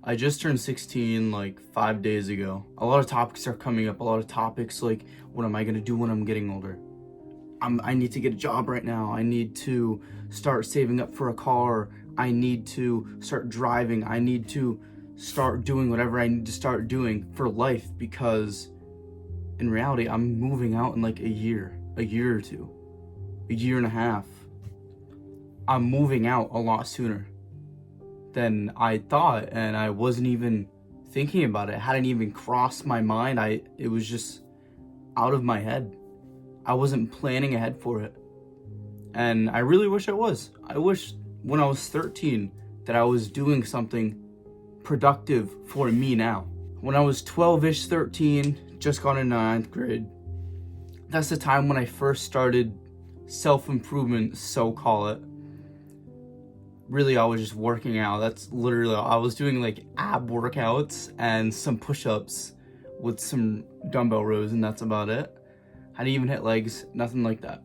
I just turned 16 like 5 days ago. A lot of topics are coming up. A lot of topics like, what am I gonna do when I'm getting older? I need to get a job right now. I need to start saving up for a car. I need to start driving. I need to start doing whatever I need to start doing for life, because in reality, I'm moving out in like a year or two, a year and a half. I'm moving out a lot sooner than I thought, and I wasn't even thinking about it. It hadn't even crossed my mind. It was just out of my head. I wasn't planning ahead for it. And I really wish I was. I wish when I was 13 that I was doing something productive for me now. When I was 12-ish, 13, just got into 9th grade, that's the time when I first started self-improvement, so call it. Really, I was just working out. That's literally, I was doing like ab workouts and some push-ups with some dumbbell rows, and that's about it. I didn't even hit legs, nothing like that.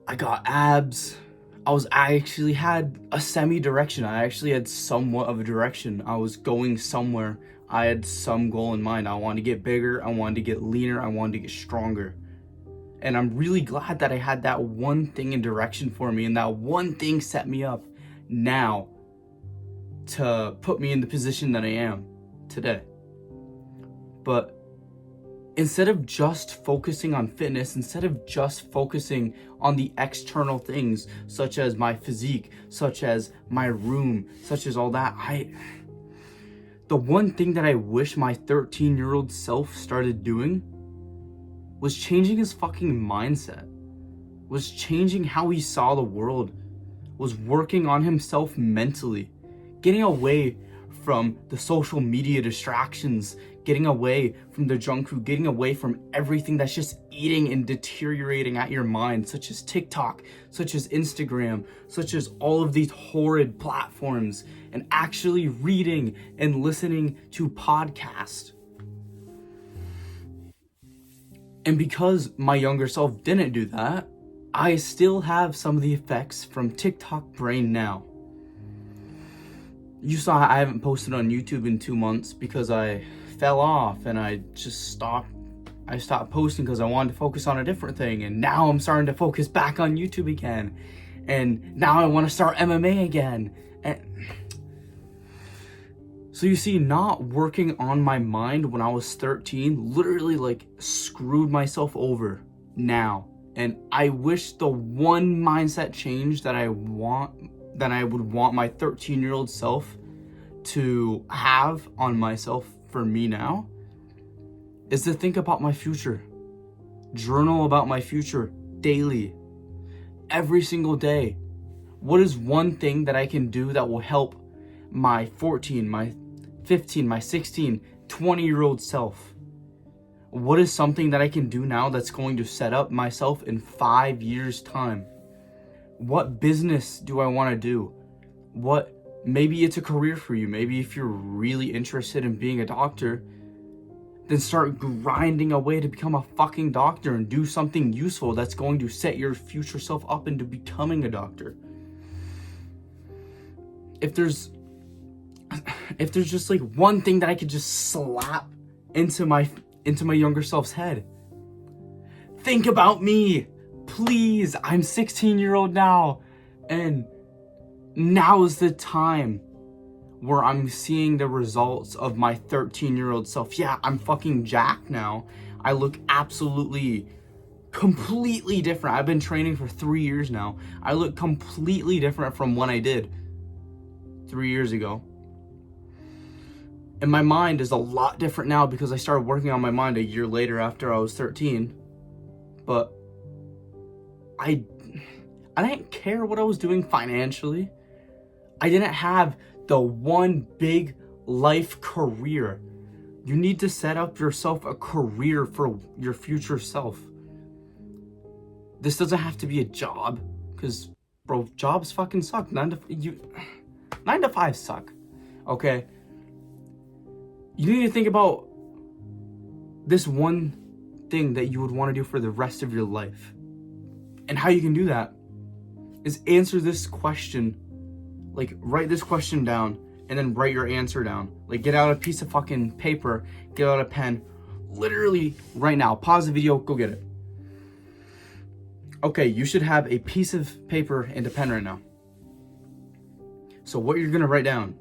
I got abs. I actually had a semi-direction. I actually had somewhat of a direction. I was going somewhere. I had some goal in mind. I wanted to get bigger. I wanted to get leaner. I wanted to get stronger. And I'm really glad that I had that one thing in direction for me, and that one thing set me up now to put me in the position that I am today. But instead of just focusing on fitness, instead of just focusing on the external things, such as my physique, such as my room, such as all that, the one thing that I wish my 13-year-old self started doing was changing his fucking mindset, was changing how he saw the world, was working on himself mentally, getting away from the social media distractions, getting away from the junk food, getting away from everything that's just eating and deteriorating at your mind, such as TikTok, such as Instagram, such as all of these horrid platforms, and actually reading and listening to podcasts. And because my younger self didn't do that, I still have some of the effects from TikTok brain now. You saw I haven't posted on YouTube in 2 months because I fell off, and I stopped posting because I wanted to focus on a different thing, and now I'm starting to focus back on YouTube again, and now I want to start MMA again. And so you see, not working on my mind when I was 13 literally like screwed myself over now. And I wish the one mindset change that I would want my 13-year-old self to have on myself for me now is to think about my future. Journal about my future daily, every single day. What is one thing that I can do that will help my 14, my 15, my 16, 20-year-old self? What is something that I can do now that's going to set up myself in 5 years' time? What business do I want to do? Maybe it's a career for you. Maybe if you're really interested in being a doctor, then start grinding away to become a fucking doctor and do something useful that's going to set your future self up into becoming a doctor. If there's just like one thing that I could just slap into my younger self's head. Think about me, please. I'm 16-year-old now, and now is the time where I'm seeing the results of my 13-year-old self. Yeah, I'm fucking jacked now. I look absolutely, completely different. I've been training for 3 years now. I look completely different from when I did 3 years ago. And my mind is a lot different now because I started working on my mind a year later after I was 13. But I didn't care what I was doing financially. I didn't have the one big life career. You need to set up yourself a career for your future self. This doesn't have to be a job, because, bro, jobs fucking suck. 9 to 5 suck, okay? You need to think about this one thing that you would want to do for the rest of your life. And how you can do that is answer this question. Like, write this question down and then write your answer down. Like, get out a piece of fucking paper, get out a pen, literally right now. Pause the video, go get it. Okay, you should have a piece of paper and a pen right now. So what you're gonna write down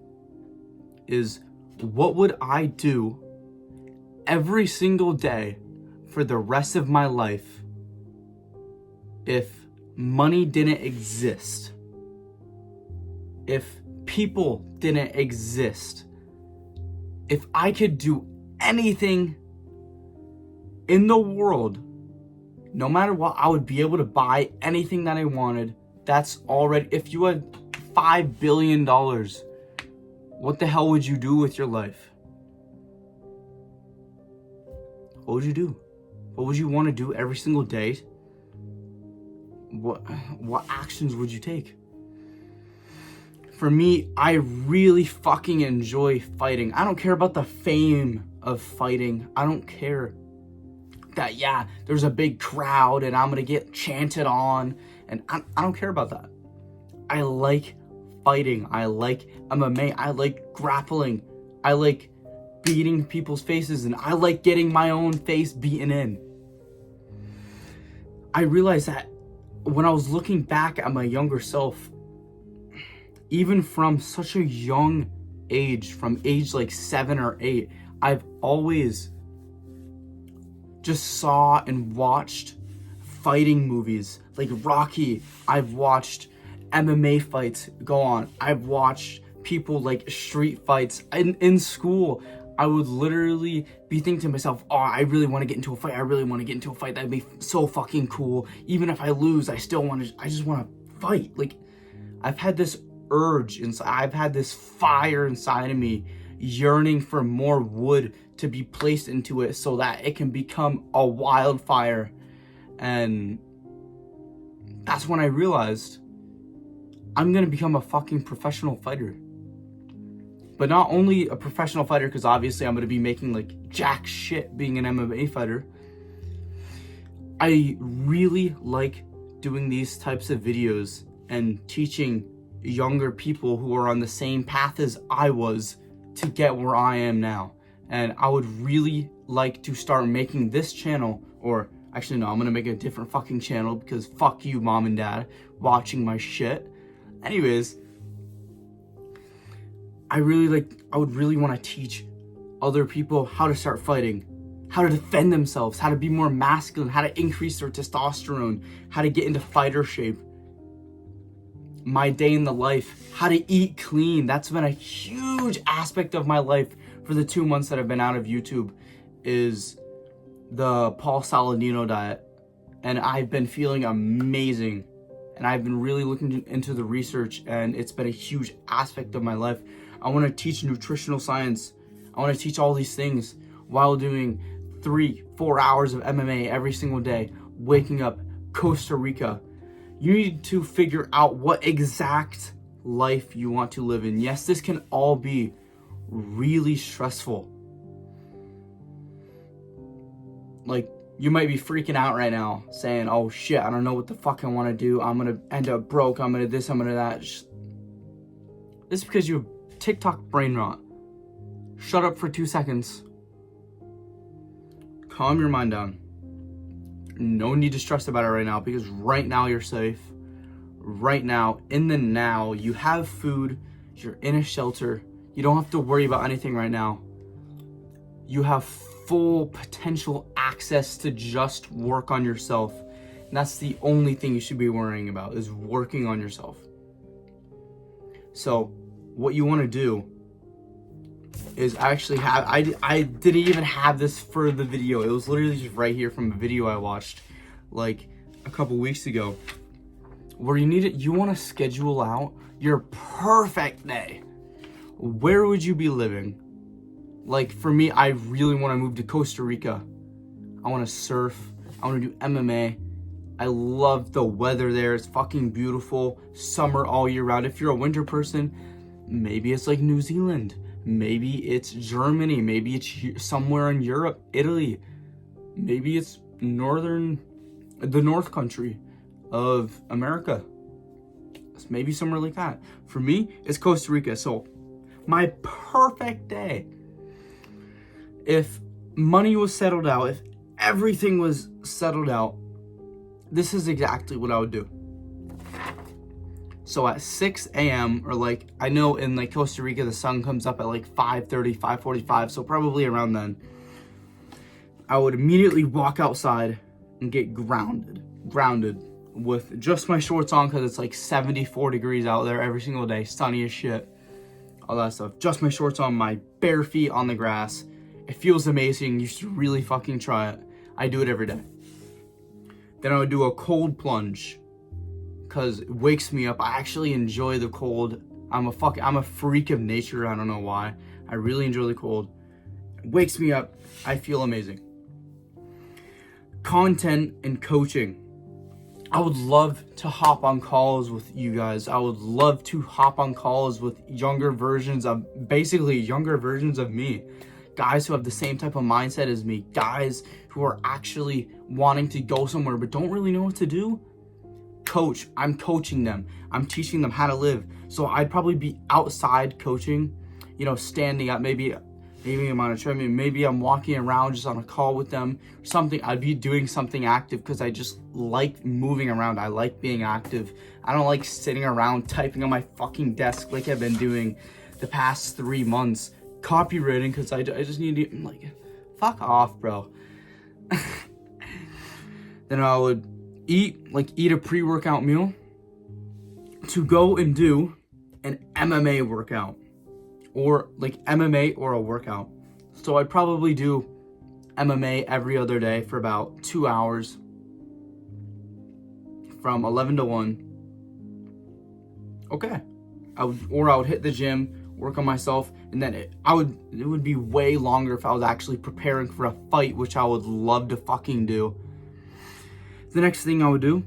is, what would I do every single day for the rest of my life if money didn't exist? If people didn't exist? If I could do anything in the world, no matter what, I would be able to buy anything that I wanted. That's already, if you had $5 billion, what the hell would you do with your life? What would you do? What would you want to do every single day? What actions would you take? For me, I really fucking enjoy fighting. I don't care about the fame of fighting. I don't care that, yeah, there's a big crowd and I'm gonna get chanted on, and I don't care about that. I like fighting. I like MMA. I like grappling. I like beating people's faces, and I like getting my own face beaten in. I realized that when I was looking back at my younger self, even from such a young age, from age like 7 or 8, I've always just saw and watched fighting movies like Rocky. I've watched MMA fights go on. I've watched people like street fights. In school, I would literally be thinking to myself, oh, I really want to get into a fight. I really want to get into a fight. That'd be so fucking cool. Even if I lose, I just want to fight. Like, I've had this urge inside. I've had this fire inside of me, yearning for more wood to be placed into it so that it can become a wildfire. And that's when I realized I'm gonna become a fucking professional fighter. But not only a professional fighter, because obviously I'm gonna be making like jack shit being an MMA fighter. I really like doing these types of videos and teaching younger people who are on the same path as I was to get where I am now. And I would really like to start making this channel, or actually no, I'm gonna make a different fucking channel because fuck you, mom and dad, watching my shit. Anyways, I would really want to teach other people how to start fighting, how to defend themselves, how to be more masculine, how to increase their testosterone, how to get into fighter shape. My day in the life, how to eat clean. That's been a huge aspect of my life for the 2 months that I've been out of YouTube, is the Paul Saladino diet. And I've been feeling amazing. And I've been really looking into the research, and it's been a huge aspect of my life. I want to teach nutritional science. I want to teach all these things while doing 3-4 hours of MMA every single day, waking up, Costa Rica. You need to figure out what exact life you want to live in. Yes, this can all be really stressful. Like, you might be freaking out right now saying, oh shit, I don't know what the fuck I want to do. I'm going to end up broke. I'm going to this, I'm going to that. This is because you have TikTok brain rot. Shut up for 2 seconds. Calm your mind down. No need to stress about it right now, because right now you're safe. Right now, in the now, you have food. You're in a shelter. You don't have to worry about anything right now. You have full potential access to just work on yourself. And that's the only thing you should be worrying about, is working on yourself. So what you want to do is actually have, I didn't even have this for the video. It was literally just right here from a video I watched like a couple weeks ago, where you want to schedule out your perfect day. Where would you be living? Like, for me, I really want to move to Costa Rica. I want to surf. I want to do MMA. I love the weather there. It's fucking beautiful. Summer all year round. If you're a winter person, maybe it's like New Zealand. Maybe it's Germany. Maybe it's somewhere in Europe, Italy. Maybe it's the North country of America. Maybe somewhere like that. For me, it's Costa Rica. So My perfect day. If money was settled out, if everything was settled out, this is exactly what I would do. So at 6 a.m. or like, I know in like Costa Rica, the sun comes up at like 5:30, 5:45. So probably around then, I would immediately walk outside and get grounded with just my shorts on, because it's like 74 degrees out there every single day, sunny as shit, all that stuff. Just my shorts on, my bare feet on the grass. It feels amazing. You should really fucking try it. I do it every day. Then I would do a cold plunge, because it wakes me up. I actually enjoy the cold. I'm a freak of nature. I don't know why. I really enjoy the cold. It wakes me up. I feel amazing. Content and coaching. I would love to hop on calls with you guys. I would love to hop on calls with younger versions of me. Guys who have the same type of mindset as me. Guys who are actually wanting to go somewhere but don't really know what to do. Coach. I'm coaching them. I'm teaching them how to live. So I'd probably be outside coaching, standing up, maybe I'm on a treadmill, maybe I'm walking around just on a call with them, something. I'd be doing something active, because I just like moving around. I like being active. I don't like sitting around typing on my fucking desk like I've been doing the past 3 months, copywriting, because I just need to, like, fuck off, bro. Then I would eat a pre-workout meal to go and do an MMA workout, or like MMA or a workout. So I'd probably do MMA every other day for about 2 hours from 11 to 1. Okay. I would hit the gym, work on myself, and then it would be way longer if I was actually preparing for a fight, which I would love to fucking do. The next thing I would do,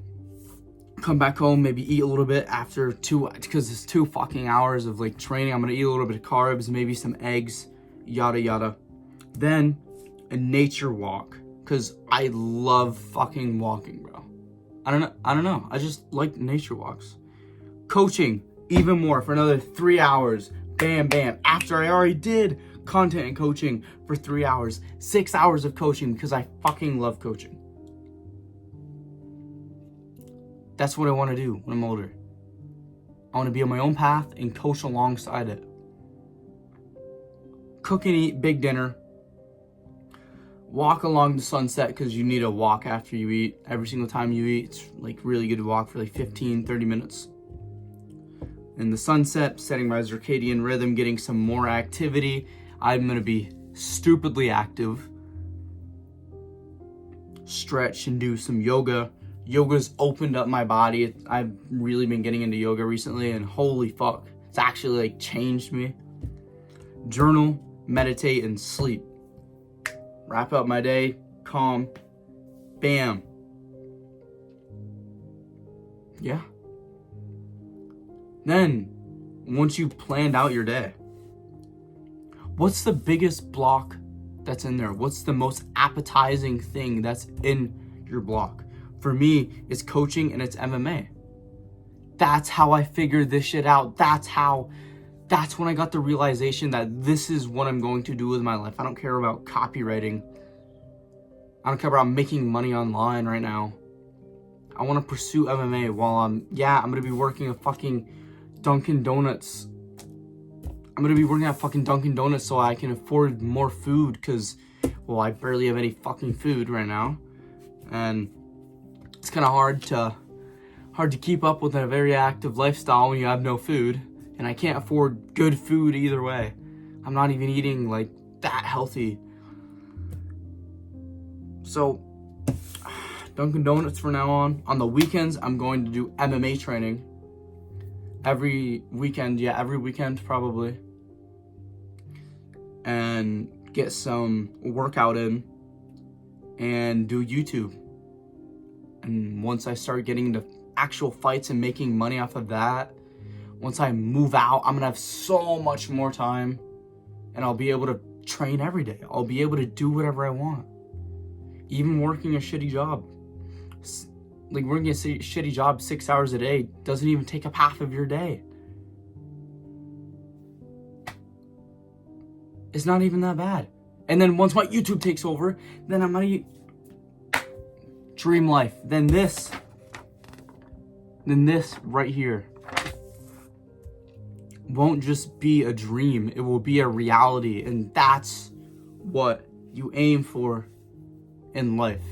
come back home, maybe eat a little bit after because it's 2 fucking hours of like training. I'm gonna eat a little bit of carbs, maybe some eggs, yada yada. Then a nature walk, because I love fucking walking, bro. I don't know. I just like nature walks. Coaching, even more, for another 3 hours. Bam, bam. After I already did content and coaching for 3 hours, 6 hours of coaching, because I fucking love coaching. That's what I want to do when I'm older. I want to be on my own path and coach alongside it. Cook and eat big dinner. Walk along the sunset, because you need a walk after you eat. Every single time you eat, it's like really good to walk for like 15, 30 minutes. In the sunset, setting my circadian rhythm, getting some more activity. I'm going to be stupidly active. Stretch and do some yoga. Yoga's opened up my body. I've really been getting into yoga recently, and holy fuck, it's actually like changed me. Journal, meditate, and sleep. Wrap up my day, calm, bam. Yeah. Then, once you've planned out your day, what's the biggest block that's in there? What's the most appetizing thing that's in your block? For me, it's coaching and it's MMA. That's how I figured this shit out. That's when I got the realization that this is what I'm going to do with my life. I don't care about copywriting. I don't care about making money online right now. I want to pursue MMA while I'm going to be working at fucking Dunkin' Donuts. I'm going to be working at fucking Dunkin' Donuts so I can afford more food, because, well, I barely have any fucking food right now. And it's kind of hard to keep up with a very active lifestyle when you have no food, and I can't afford good food either way. I'm not even eating like that healthy. So Dunkin' Donuts for now on. On the weekends, I'm going to do MMA training. Every weekend probably. And get some workout in and do YouTube. And once I start getting into actual fights and making money off of that, once I move out, I'm gonna have so much more time, and I'll be able to train every day. I'll be able to do whatever I want. Even working a shitty job. Like, working a shitty job 6 hours a day doesn't even take up half of your day. It's not even that bad. And then once my YouTube takes over, then I'm gonna dream life. Then this right here won't just be a dream, it will be a reality. And that's what you aim for in life.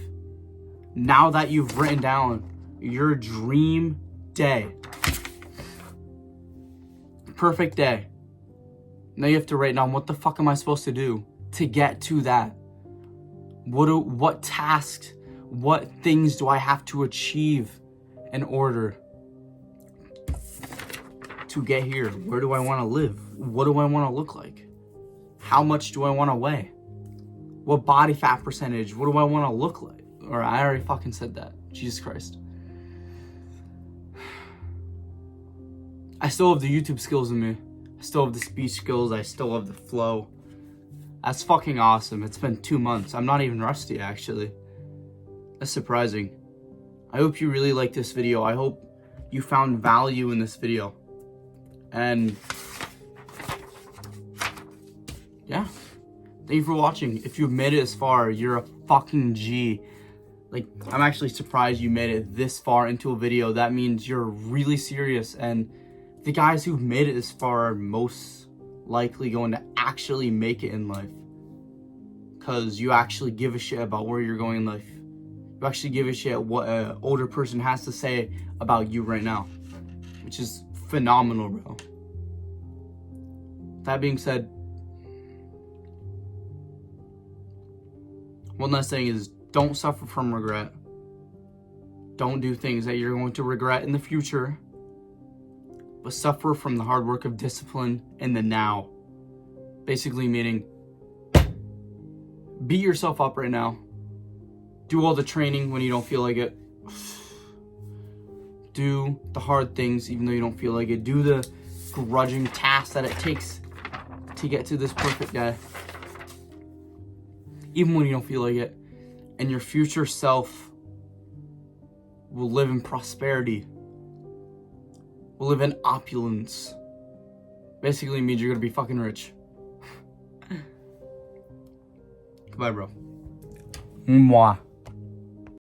Now that you've written down your dream day, perfect day, now you have to write down, what the fuck am I supposed to do to get to that? What tasks, what things do I have to achieve in order to get here? Where do I want to live? What do I want to look like? How much do I want to weigh? What body fat percentage? What do I want to look like? Or I already fucking said that. Jesus Christ. I still have the YouTube skills in me. I still have the speech skills. I still have the flow. That's fucking awesome. It's been 2 months. I'm not even rusty, actually. That's surprising. I hope you really liked this video. I hope you found value in this video. And yeah, thank you for watching. If you've made it this far, you're a fucking G. Like, I'm actually surprised you made it this far into a video. That means you're really serious, and the guys who've made it this far are most likely going to actually make it in life, because you actually give a shit about where you're going in life. You actually give a shit what an older person has to say about you right now, which is phenomenal, bro. That being said, one last thing is, don't suffer from regret. Don't do things that you're going to regret in the future, but suffer from the hard work of discipline in the now. Basically meaning, beat yourself up right now. Do all the training when you don't feel like it. Do the hard things even though you don't feel like it. Do the grudging tasks that it takes to get to this perfect day, even when you don't feel like it. And your future self will live in prosperity, will live in opulence. Basically means you're gonna be fucking rich. Goodbye, bro. Mwah.